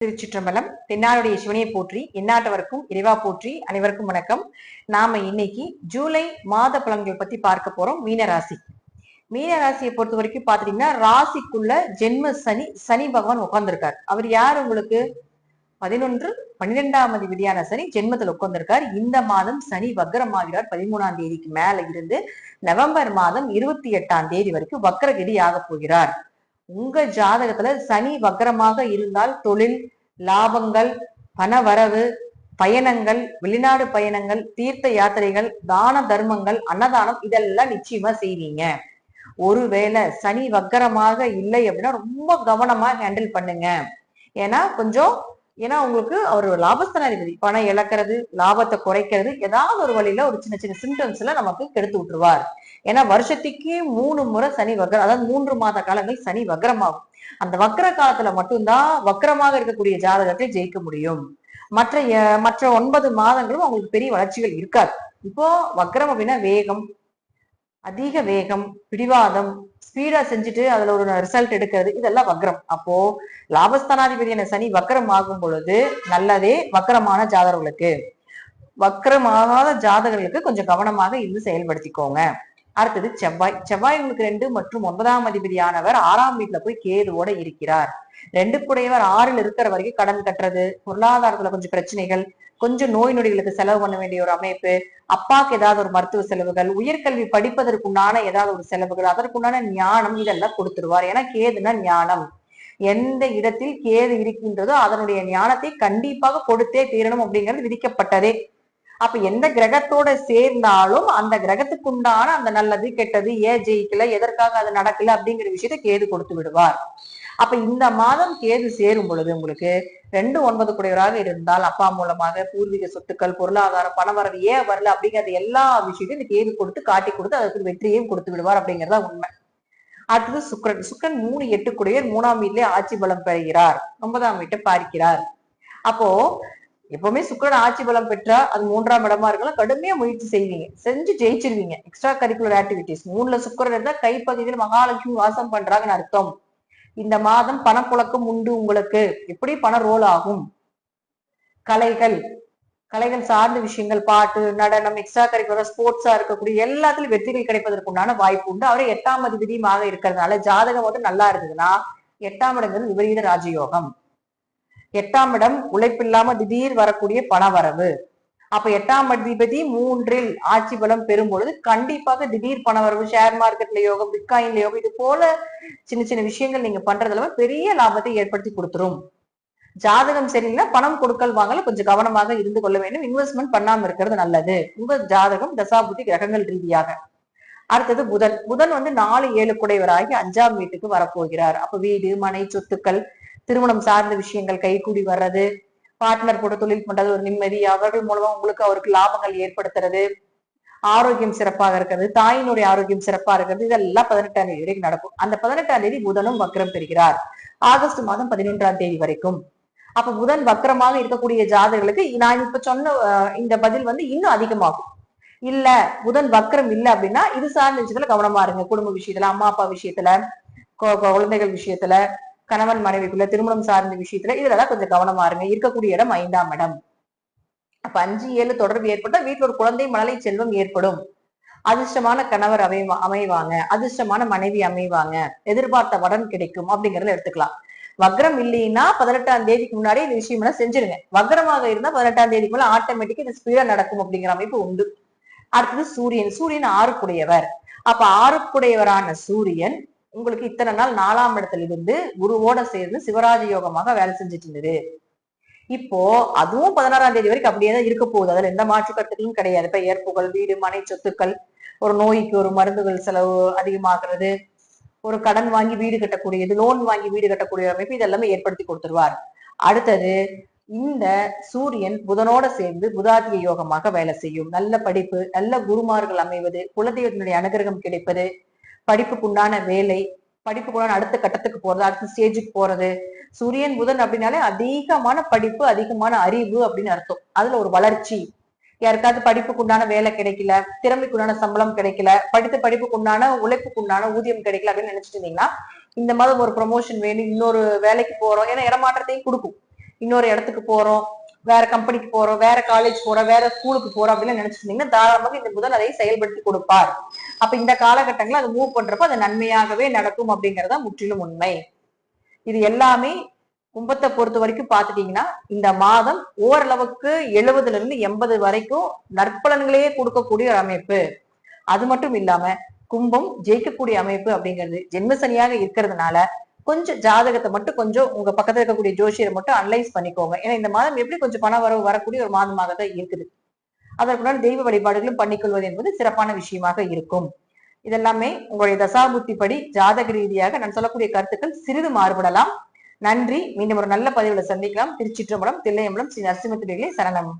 திருச்சிற்றம்பலம். தென்னாருடைய சிவனையை போற்றி, எந்நாட்டவருக்கும் இறைவா போற்றி. அனைவருக்கும் வணக்கம். நாம இன்னைக்கு ஜூலை மாத பலன்கள் பத்தி பார்க்க போறோம். மீனராசி. மீனராசியை பொறுத்த வரைக்கும் பாத்தீங்கன்னா, ராசிக்குள்ள ஜென்ம சனி பகவான் உட்கார்ந்துருக்கார். அவர் யார்? உங்களுக்கு 12 அதிபதியான சனி ஜென்மத்தில் உட்கார்ந்திருக்கார். இந்த மாதம் சனி வக்ரமாகிறார். 13ஆம் தேதிக்கு மேல இருந்து நவம்பர் மாதம் 28ஆம் தேதி வரைக்கும் வக்ரகதி ஆக போகிறார். உங்க ஜாதகத்துல சனி வக்ரமாக இருந்தால் தொழில், லாபங்கள், பண வரவு, பயணங்கள், வெளிநாடு பயணங்கள், தீர்த்த யாத்திரைகள், தான தர்மங்கள், அன்னதானம் இதெல்லாம் நிச்சயமா செய்வீங்க. ஒருவேளை சனி வக்கரமாக இல்லை அப்படின்னா ரொம்ப கவனமா ஹேண்டில் பண்ணுங்க. ஏன்னா உங்களுக்கு அவர் லாபஸ்தானாதிபதி. பணம் இழக்கிறது, லாபத்தை குறைக்கிறது, ஏதாவது ஒரு வழியில ஒரு சின்ன சின்ன சிம்டம்ஸ்ல நமக்கு கெடுத்து விட்டுருவார். ஏன்னா வருஷத்துக்கு 3 முறை சனி வக்ரம், அதாவது 3 மாத காலங்கள் சனி வக்ரமாகும். அந்த வக்ர காலத்துல மட்டும்தான் வக்ரமாக இருக்கக்கூடிய ஜாதகத்தை ஜெயிக்க முடியும். மற்ற 9 மாதங்களும் அவங்களுக்கு பெரிய வளர்ச்சிகள் இருக்காது. இப்போ வக்ரம் அப்படின்னா வேகம், அதிக வேகம், பிடிவாதம், ஸ்பீடா செஞ்சுட்டு அதுல ஒரு ரிசல்ட் எடுக்கிறது, இதெல்லாம் வக்ரம். அப்போ லாபஸ்தானாதிபதியான சனி வக்ரம் ஆகும் பொழுது நல்லதே. வக்ரமான ஜாதகர்களுக்கு, வக்ரமாகாத ஜாதகர்களுக்கு கொஞ்சம் கவனமாக இருந்து செயல்படுத்திக்கோங்க. அடுத்தது செவ்வாய் உங்களுக்கு 2 மற்றும் 9ஆம் அதிபதியானவர் 6ஆம் வீட்டுல போய் கேதுவோட இருக்கிறார். 2 கூடையவர் 6ல் இருக்கிற வரைக்கும் கடன் கட்டுறது, பொருளாதாரத்துல கொஞ்சம் பிரச்சனைகள், கொஞ்சம் நோய் நொடிகளுக்கு செலவு பண்ண வேண்டிய ஒரு அமைப்பு, அப்பாக்கு ஏதாவது ஒரு மருத்துவ செலவுகள், உயர்கல்வி படிப்பதற்குண்டான ஏதாவது ஒரு செலவுகள், அதற்குண்டான ஞானம் இதெல்லாம் கொடுத்துருவார். ஏன்னா கேதுனா ஞானம். எந்த இடத்தில் கேது இருக்கின்றதோ அதனுடைய ஞானத்தை கண்டிப்பாக கொடுத்தே தீரணும் அப்படிங்கிறது விதிக்கப்பட்டதே. அப்ப எந்த கிரகத்தோட சேர்ந்தாலும் அந்த கிரகத்துக்குண்டான அந்த நல்லது கெட்டது, ஏன் ஜெயிக்கல, எதற்காக அது நடக்கல அப்படிங்கிற விஷயத்த கேது கொடுத்து விடுவார். அப்ப இந்த மாதம் கேது சேரும் பொழுது உங்களுக்கு 2 9 கூடையவராக இருந்தால் அப்பா மூலமாக பூர்வீக சொத்துக்கள், பொருளாதாரம், பணவரவு ஏன் வரல அப்படிங்கிறது எல்லா விஷயத்தையும் இந்த கேது கொடுத்து காட்டி கொடுத்து அதற்கு வெற்றியையும் கொடுத்து விடுவார் அப்படிங்கிறதா உண்மை. அடுத்தது சுக்கிரன் 3 8 கூடையர் 3ஆம் வீட்டிலே ஆட்சி பலம் பெறுகிறார், 9ஆம் வீட்டை பார்க்கிறார். அப்போ எப்பவுமே சுக்கிரன் ஆட்சி பலம் பெற்றா அது 3ஆம் இடமா இருக்கலாம், கடுமையா முயற்சி செய்வீங்க, செஞ்சு ஜெயிச்சிருவீங்க. எக்ஸ்ட்ரா கரிக்குலர் ஆக்டிவிட்டிஸ் 3ல சுக்கிரன் இருந்தா கைப்பகுதியில் மகாலட்சுமி வாசம் பண்றாங்கன்னு அர்த்தம். இந்த மாதம் பணப்புழக்கம் உண்டு உங்களுக்கு. எப்படி பணம் ரோல் ஆகும்? கலைகள் சார்ந்த விஷயங்கள், பாட்டு, நடனம், எக்ஸ்ட்ரா கரிக்குலர், ஸ்போர்ட்ஸா இருக்கக்கூடிய எல்லாத்துலயும் வெற்றிகள் கிடைப்பதற்குண்டான வாய்ப்பு உண்டு. அவரே 8ஆம் அதிபதியுமாக இருக்கிறதுனால ஜாதகம் மட்டும் நல்லா இருந்ததுன்னா 8ஆம் இடங்கிறது விபரீத ராஜயோகம். 8ஆம் இடம் உழைப்பில்லாம திடீர் வரக்கூடிய பண வரவு. அப்ப 8ஆம் அதிபதி 3ல் ஆட்சி பலம் பெறும் பொழுது கண்டிப்பாக திடீர் பண வரவு, ஷேர் மார்க்கெட்ல யோகம், பிட்காயின்ல யோகம், இது போல சின்ன சின்ன விஷயங்கள் நீங்க பண்றதுல பெரிய லாபத்தை ஏற்படுத்தி கொடுத்துரும். ஜாதகம் சரியில்லைன்னா பணம் கொடுக்கல் வாங்கல கொஞ்சம் கவனமாக இருந்து கொள்ள வேண்டும். இன்வெஸ்ட்மெண்ட் பண்ணாம இருக்கிறது நல்லது உங்க ஜாதகம் தசாபுத்தி கிரகங்கள் ரீதியாக. அடுத்தது புதன் 4 7 கூடையவராகி 5ஆம் வீட்டுக்கு வரப்போகிறார். அப்ப வீடு, மனை, சொத்துக்கள், திருமணம் சார்ந்த விஷயங்கள் கைகூடி வர்றது, பார்ட்னர் கூட தொழில் பண்றது, ஒரு நிம்மதி, அவர்கள் மூலமா உங்களுக்கு அவருக்கு லாபங்கள் ஏற்படுத்துறது, ஆரோக்கியம் சிறப்பாக இருக்கிறது, தாயினுடைய ஆரோக்கியம் சிறப்பா இருக்கிறது, இதெல்லாம் 18ஆம் தேதி வரைக்கும் நடக்கும். அந்த 18ஆம் தேதி புதனும் வக்ரம் பெறுகிறார். ஆகஸ்ட் மாதம் 11ஆம் தேதி வரைக்கும். அப்ப புதன் வக்ரமாக இருக்கக்கூடிய ஜாதகர்களுக்கு நான் இப்ப சொன்ன இந்த பதில் இன்னும் அதிகமாகும். இல்ல புதன் வக்ரம் இல்ல அப்படின்னா இது சார்ந்த விஷயத்துல கவனமா இருங்க. குடும்ப விஷயத்துல, அம்மா அப்பா விஷயத்துல, குழந்தைகள் விஷயத்துல, கணவன் மனைவிக்குள்ள, திருமணம் சார்ந்த விஷயத்துல இதுலதான் கொஞ்சம் கவனமா இருங்க. இருக்கக்கூடிய இடம் 5ஆம் இடம். அப்ப 5 7 தொடர்பு ஏற்பட்டா வீட்டுல ஒரு குழந்தை, மழலை செல்வம் ஏற்படும். அதிர்ஷ்டமான கணவர் அமைவாங்க, அதிர்ஷ்டமான மனைவி அமைவாங்க, எதிர்பார்த்த வடன் கிடைக்கும் அப்படிங்கறத எடுத்துக்கலாம். வக்ரம் இல்லைன்னா 18ஆம் தேதிக்கு முன்னாடி இந்த விஷயம் எல்லாம் செஞ்சிருங்க. வக்ரமாக இருந்தா 18ஆம் தேதிக்கு மேல ஆட்டோமேட்டிக்கா இது ஸ்பீடா நடக்கும் அப்படிங்கிற அமைப்பு உண்டு. அடுத்தது சூரியன் 6 கூடையவர். அப்ப 6 கூடையவரான சூரியன் உங்களுக்கு இத்தனை நாள் 4ஆம் இடத்துல இருந்து குருவோட சேர்ந்து சிவராஜ யோகமாக வேலை செஞ்சுட்டு இருந்தது. இப்போ அதுவும் 16ஆம் தேதி வரைக்கும் அப்படியேதான் இருக்க போகுது. அதுல எந்த மாற்று கருத்துக்களும் கிடையாது. இப்ப ஏற்புகள், வீடு, மனை, சொத்துக்கள், ஒரு நோய்க்கு ஒரு மருந்துகள் செலவு அதிகமாகிறது, ஒரு கடன் வாங்கி வீடு கட்டக்கூடியது, லோன் வாங்கி வீடு கட்டக்கூடிய அமைப்பு இதெல்லாமே ஏற்படுத்தி கொடுத்துருவார். அடுத்தது இந்த சூரியன் புதனோட சேர்ந்து புதாதிய யோகமாக வேலை செய்யும். நல்ல படிப்பு, நல்ல குருமார்கள் அமைவது, குலதெய்வத்தினுடைய அனுகிரகம் கிடைப்பது, படிப்புக்குண்டான வேலை, படிப்புக்குண்டான அடுத்த கட்டத்துக்கு போறது, அடுத்த ஸ்டேஜுக்கு போறது. சூரியன் புதன் அப்படின்னாலே அதிகமான படிப்பு, அதிகமான அறிவு அப்படின்னு அர்த்தம். அதுல ஒரு வளர்ச்சி. யாருக்காவது படிப்புக்குண்டான வேலை கிடைக்கல, திறமைக்குண்டான சம்பளம் கிடைக்கல, படித்த படிப்புக்குண்டான உழைப்புக்குண்டான ஊதியம் கிடைக்கல அப்படின்னு நினைச்சிட்டு இருந்தீங்கன்னா இந்த மாதம் ஒரு ப்ரொமோஷன் வேணும், இன்னொரு வேலைக்கு போறோம், ஏன்னா இடமாற்றத்தையும் கொடுக்கும். இன்னொரு இடத்துக்கு போறோம், வேற கம்பெனிக்கு போறோம், வேற காலேஜ் போறோம், வேற ஸ்கூலுக்கு போறோம் அப்படின்னு நினைச்சிருந்தீங்கன்னா தாராளமாக இந்த புதன் அதை செயல்படுத்தி கொடுப்பார். அப்ப இந்த காலகட்டங்கள் அதை மூவ் பண்றப்ப அது நன்மையாகவே நடக்கும் அப்படிங்கறத முற்றிலும் உண்மை. இது எல்லாமே கும்பத்தை பொறுத்த வரைக்கும் பாத்துட்டீங்கன்னா இந்த மாதம் ஓரளவுக்கு 70 வரைக்கும் நற்பலன்களையே கொடுக்கக்கூடிய ஒரு அமைப்பு. அது மட்டும் இல்லாம கும்பம் ஜெயிக்கக்கூடிய அமைப்பு அப்படிங்கிறது ஜென்மசனியாக இருக்கிறதுனால கொஞ்சம் ஜாதகத்தை மட்டும் கொஞ்சம் உங்க பக்கத்துல இருக்கக்கூடிய ஜோசியரை மட்டும் அனலைஸ் பண்ணிக்கோங்க. ஏன்னா இந்த மாதம் எப்படி கொஞ்சம் பண வரவு வரக்கூடிய ஒரு மாதமாக தான் இருக்குது. அதற்குனால் தெய்வ வழிபாடுகளும் பண்ணிக்கொள்வது என்பது சிறப்பான விஷயமாக இருக்கும். இதெல்லாமே உங்களுடைய தசாபுத்தி படி ஜாதக ரீதியாக நான் சொல்லக்கூடிய கருத்துக்கள் சிறிது மாறுபடலாம். நன்றி. மீண்டும் ஒரு நல்ல பதிவுல சந்திக்கலாம். திருச்சிற்றம்பலம், தில்லையம்பலம், ஸ்ரீ நரசிம்ம சரணம்.